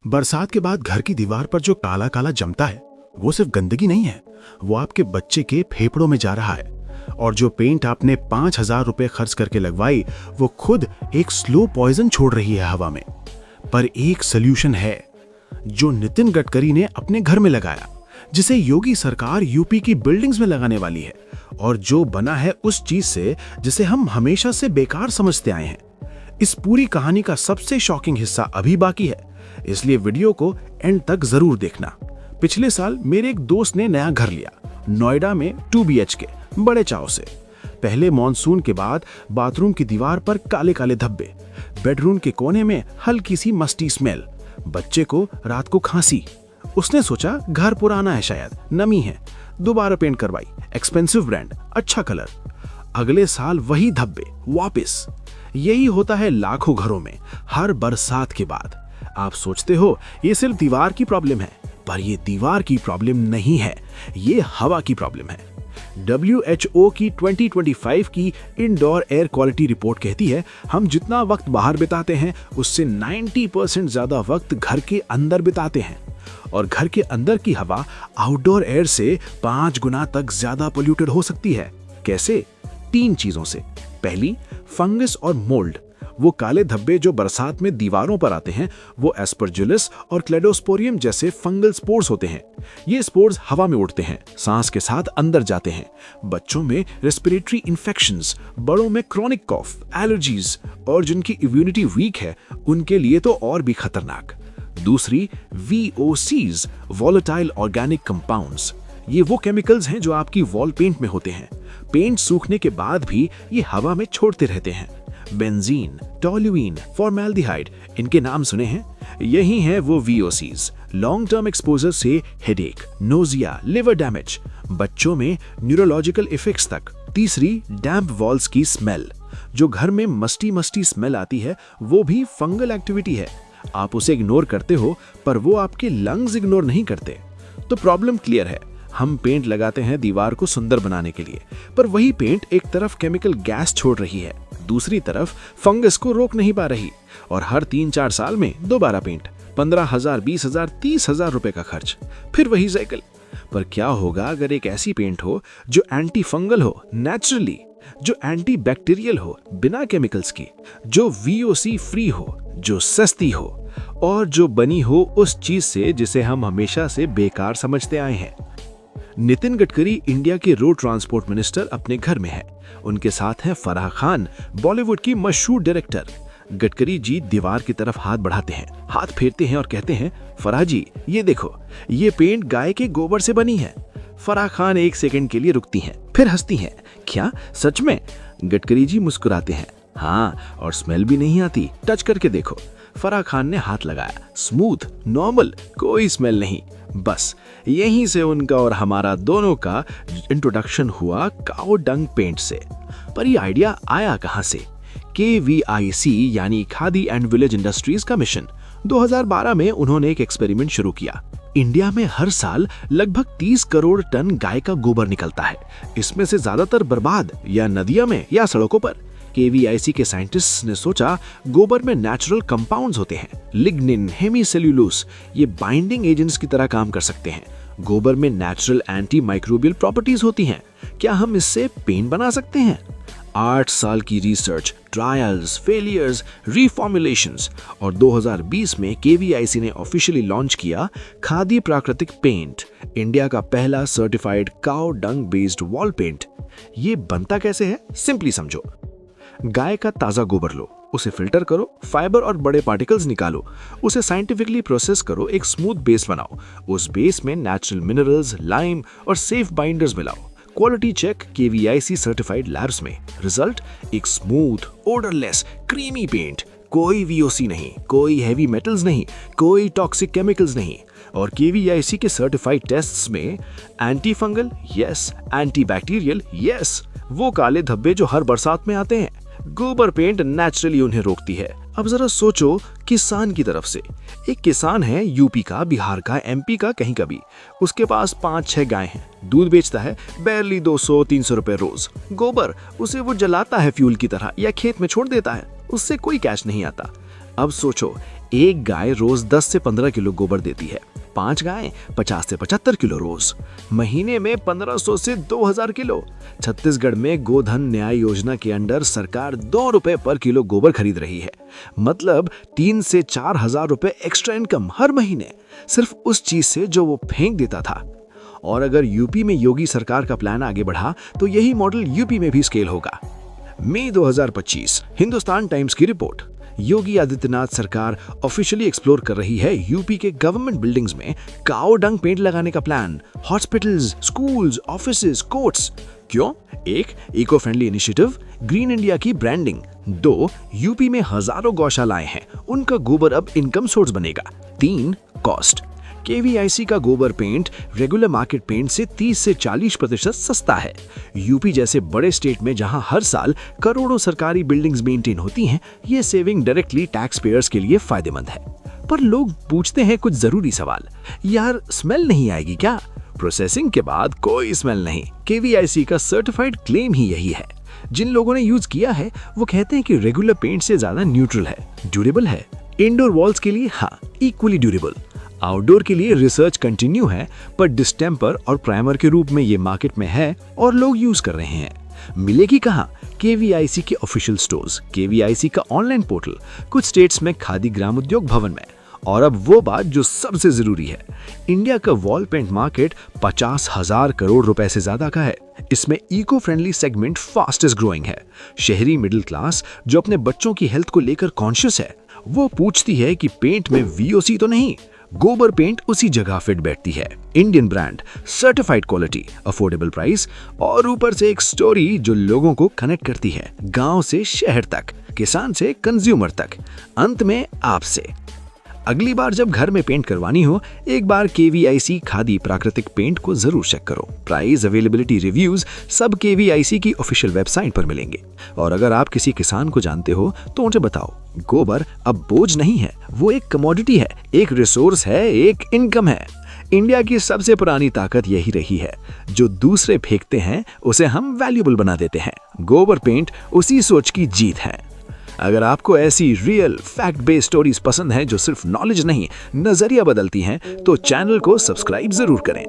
बरसात के बाद घर की दीवार पर जो काला काला जमता है वो सिर्फ गंदगी नहीं है, वो आपके बच्चे के फेफड़ों में जा रहा है। और जो पेंट आपने 5,000 रुपए खर्च करके लगवाई वो खुद एक स्लो पॉइजन छोड़ रही है हवा में। पर एक सोल्यूशन है जो नितिन गडकरी ने अपने घर में लगाया, जिसे योगी सरकार यूपी की बिल्डिंग्स में लगाने वाली है, और जो बना है उस चीज से जिसे हम हमेशा से बेकार समझते आए हैं। इस पूरी कहानी का सबसे शॉकिंग हिस्सा अभी बाकी है, इसलिए वीडियो को एंड तक जरूर देखना। पिछले साल मेरे एक दोस्त ने नया घर लिया, नोएडा में 2 BHK, बड़े चाव से। पहले मॉनसून के बाद बाथरूम की दीवार पर काले काले धब्बे, बेडरूम के कोने में हल्की सी मस्टी स्मेल, बच्चे को रात को खांसी। उसने सोचा घर पुराना है, शायद नमी है, दोबारा पेंट करवाई, एक्सपेंसिव ब्रांड, अच्छा कलर। अगले साल वही धब्बे वापस। यही होता है लाखों घरों में हर बरसात के बाद। आप सोचते हो ये सिर्फ दीवार की प्रॉब्लम है, पर ये दीवार की प्रॉब्लम नहीं है, ये हवा की प्रॉब्लम है। WHO की 2025 की इंडोर एयर क्वालिटी रिपोर्ट कहती है हम जितना वक्त बाहर बिताते हैं उससे 90% ज्यादा वक्त घर के अंदर बिताते हैं, और घर के अंदर की हवा आउटडोर एयर से 5 गुना तक ज्यादा पोल्यूटेड हो सकती है। कैसे? 3 चीजों से। पहली, फंगस और मोल्ड। वो काले धब्बे जो बरसात में दीवारों पर आते हैं वो एस्परजिलस और क्लेडोस्पोरियम जैसे फंगल स्पोर्स होते हैं। ये स्पोर्स हवा में उड़ते हैं, सांस के साथ अंदर जाते हैं। बच्चों में रेस्पिरेटरी इन्फेक्शंस, बड़ों में क्रॉनिक कॉफ, एलर्जीज, और जिनकी इम्यूनिटी वीक है उनके लिए तो और भी खतरनाक। दूसरी, VOCs, वॉलेटाइल ऑर्गेनिक कंपाउंड्स। ये वो केमिकल्स हैं जो आपकी वॉल पेंट में होते हैं। पेंट सूखने के बाद भी ये हवा में छोड़ते रहते हैं। बेंजीन, टोल्यूइन, फॉर्मेल्डिहाइड, इनके नाम सुने हैं? यही हैं वो VOCs। लॉन्ग टर्म एक्सपोजर से हेडेक, नोजिया, लिवर डैमेज, बच्चों में न्यूरोलॉजिकल इफेक्ट्स तक। तीसरी, डैम्प वॉल्स की स्मेल। जो घर में मस्टी मस्टी स्मेल आती है वो भी फंगल एक्टिविटी है। आप उसे इग्नोर करते हो पर वो आपके लंग्स इग्नोर नहीं करते। तो प्रॉब्लम क्लियर है, हम पेंट लगाते हैं दीवार को सुंदर बनाने के लिए, पर वही पेंट एक तरफ केमिकल गैस छोड़ रही है, दूसरी तरफ फंगस को रोक नहीं पा रही। और हर 3-4 साल में दोबारा पेंट, 15,000, 20,000, 30,000 रुपए का खर्च, फिर वही साइकिल। पर क्या होगा अगर एक ऐसी पेंट हो जो एंटी फंगल हो नेचुरली, जो एंटी बैक्टीरियल हो बिना केमिकल्स की, जो VOC फ्री हो, जो सस्ती हो, और जो बनी हो उस चीज से जिसे हम हमेशा से बेकार समझते आए हैं। नितिन गडकरी इंडिया के रोड ट्रांसपोर्ट मिनिस्टर अपने घर में है। उनके साथ हैं फराह खान, बॉलीवुड की मशहूर डायरेक्टर। गडकरी जी दीवार की तरफ हाथ बढ़ाते हैं, हाथ फेरते हैं और कहते हैं, फराह जी ये देखो, ये पेंट गाय के गोबर से बनी है। फराह खान 1 सेकंड के लिए रुकती हैं, फिर हंसती हैं। क्या सच में? गडकरी जी मुस्कुराते हैं, हाँ, और स्मेल भी नहीं आती, टच करके देखो। फराह खान ने हाथ लगाया, स्मूथ, नॉर्मल, कोई स्मेल नहीं। बस यहीं से उनका और हमारा दोनों का इंट्रोडक्शन हुआ काऊ डंग पेंट से। पर ये आइडिया आया कहां से? KVIC यानी खादी एंड विलेज इंडस्ट्रीज का मिशन। 2012 में उन्होंने एक एक्सपेरिमेंट शुरू किया। इंडिया में हर साल लगभग 30 करोड़ टन गाय का गोबर निकलता है। इसमें से ज्यादातर बर्बाद या नदियों में या सड़कों पर। KVIC के साइंटिस्ट्स ने सोचा गोबर में नेचुरल कंपाउंड्स होते हैं, लिग्निन, हेमीसेल्यूलोस, ये बाइंडिंग एजेंट्स की तरह काम कर सकते हैं। गोबर में नेचुरल एंटी माइक्रोबियल प्रॉपर्टीज होती हैं। क्या हम इससे पेंट बना सकते हैं? 8 साल की रिसर्च, ट्रायल्स, फेलियर्स, रिफॉर्मुलेशंस, और 2020 में KVIC ने ऑफिशियली लॉन्च किया खादी प्राकृतिक पेंट, इंडिया का पहला सर्टिफाइड काऊ डंग बेस्ड वॉल पेंट। ये बनता कैसे है? सिंपली समझो। गाय का ताजा गोबर लो, उसे फिल्टर करो, फाइबर और बड़े पार्टिकल्स निकालो, उसे साइंटिफिकली प्रोसेस करो, एक स्मूथ बेस बनाओ। उस बेस में नेचुरल मिनरल्स, लाइम और सेफ बाइंडर्स मिलाओ। Quality check KVIC certified labs में। रिजल्ट, एक स्मूथ, ओडरलेस, क्रीमी पेंट। कोई VOC नहीं, कोई हैवी मेटल्स नहीं, कोई टॉक्सिक केमिकल्स नहीं। और KVIC के सर्टिफाइड टेस्ट्स में anti fungal yes, anti bacterial yes, वो काले धब्बे जो हर बरसात में आते हैं, गोबर पेंट नेचुरली उन्हें रोकती है। अब जरा सोचो किसान की तरफ से। एक किसान है यूपी का, बिहार का, MP का, कहीं का भी। उसके पास 5-6 गाय हैं, दूध बेचता है बैरली 200-300 रुपए रोज। गोबर उसे वो जलाता है फ्यूल की तरह या खेत में छोड़ देता है, उससे कोई कैश नहीं आता। अब सोचो एक गाय रोज 10 से 15 किलो गोबर देती है, 5 गायें 50 से 75 किलो रोज, महीने में 1500 से 2000 किलो। छत्तीसगढ़ में गोधन न्याय योजना के अंडर सरकार 2 रुपए पर किलो गोबर खरीद रही है, मतलब 3 से 4 हजार रुपए एक्स्ट्रा इनकम हर महीने सिर्फ उस चीज से जो वो फेंक देता था। और अगर यूपी में योगी सरकार का प्लान आगे बढ़ा तो यही मॉडल यूपी में भी स्केल होगा। मई 2025 हिंदुस्तान टाइम्स की रिपोर्ट। योगी आदित्यनाथ सरकार ऑफिशियली एक्सप्लोर कर रही है यूपी के गवर्नमेंट बिल्डिंग्स में काओ डंग पेंट लगाने का plan. Hospitals, schools, offices, courts. क्यों? 1 eco friendly initiative, green India की ब्रांडिंग। 2 यूपी में हजारों गौशालाएं हैं, उनका गोबर अब इनकम सोर्स बनेगा। 3 कॉस्ट। केवीआईसी का गोबर पेंट रेगुलर मार्केट पेंट से 30 से 40% सस्ता है। यूपी जैसे बड़े स्टेट में जहां हर साल करोड़ों सरकारी बिल्डिंग्स मेंटेन होती हैं, ये सेविंग डायरेक्टली टैक्स पेयर्स के लिए फायदेमंद है। पर लोग पूछते हैं कुछ जरूरी सवाल, यार स्मेल नहीं आएगी क्या? प्रोसेसिंग के बाद कोई स्मेल नहीं। केवीआईसी का सर्टिफाइड क्लेम ही यही है। जिन लोगों ने यूज किया है वो कहते हैं कि रेगुलर पेंट से ज्यादा न्यूट्रल है, ड्यूरेबल है। इंडोर वॉल्स के लिए हाँ, इक्वली ड्यूरेबल। आउटडोर के लिए रिसर्च कंटिन्यू है, पर डिस्टेम्पर और प्राइमर के रूप में ये मार्केट में है और लोग यूज कर रहे हैं। मिलेगी कहाँ? केवीआईसी के ऑफिशियल स्टोर्स, केवीआईसी का ऑनलाइन पोर्टल, कुछ स्टेट्स में खादी ग्राम उद्योग भवन में। और अब वो बात जो सबसे जरूरी है, इंडिया का वॉल पेंट मार्केट 50,000 करोड़ रुपए से ज्यादा का है। इसमें eco friendly segment fastest growing है। शहरी मिडिल क्लास जो अपने बच्चों की हेल्थ को लेकर कॉन्शियस है, वो पूछती है कि पेंट में वीओसी तो नहीं। गोबर पेंट उसी जगह फिट बैठती है। Indian brand, certified quality, affordable price और ऊपर से एक स्टोरी जो लोगों को कनेक्ट करती है, गांव से शहर तक, किसान से कंज्यूमर तक, अंत में आपसे। अगली बार जब घर में पेंट करवानी हो, एक बार केवीआईसी खादी प्राकृतिक पेंट को जरूर चेक करो। प्राइस, अवेलेबिलिटी, रिव्यूज सब केवीआईसी की ऑफिशियल वेबसाइट पर मिलेंगे। और अगर आप किसी किसान को जानते हो तो उन्हें बताओ, गोबर अब बोझ नहीं है, वो एक कमोडिटी है, एक रिसोर्स है, एक इनकम है। इंडिया की सबसे पुरानी ताकत यही रही है, जो दूसरे फेंकते हैं उसे हम वैल्यूएबल बना देते हैं। गोबर पेंट उसी सोच की जीत है। अगर आपको ऐसी रियल फैक्ट बेस्ड स्टोरीज पसंद हैं जो सिर्फ नॉलेज नहीं, नजरिया बदलती हैं, तो चैनल को सब्सक्राइब जरूर करें।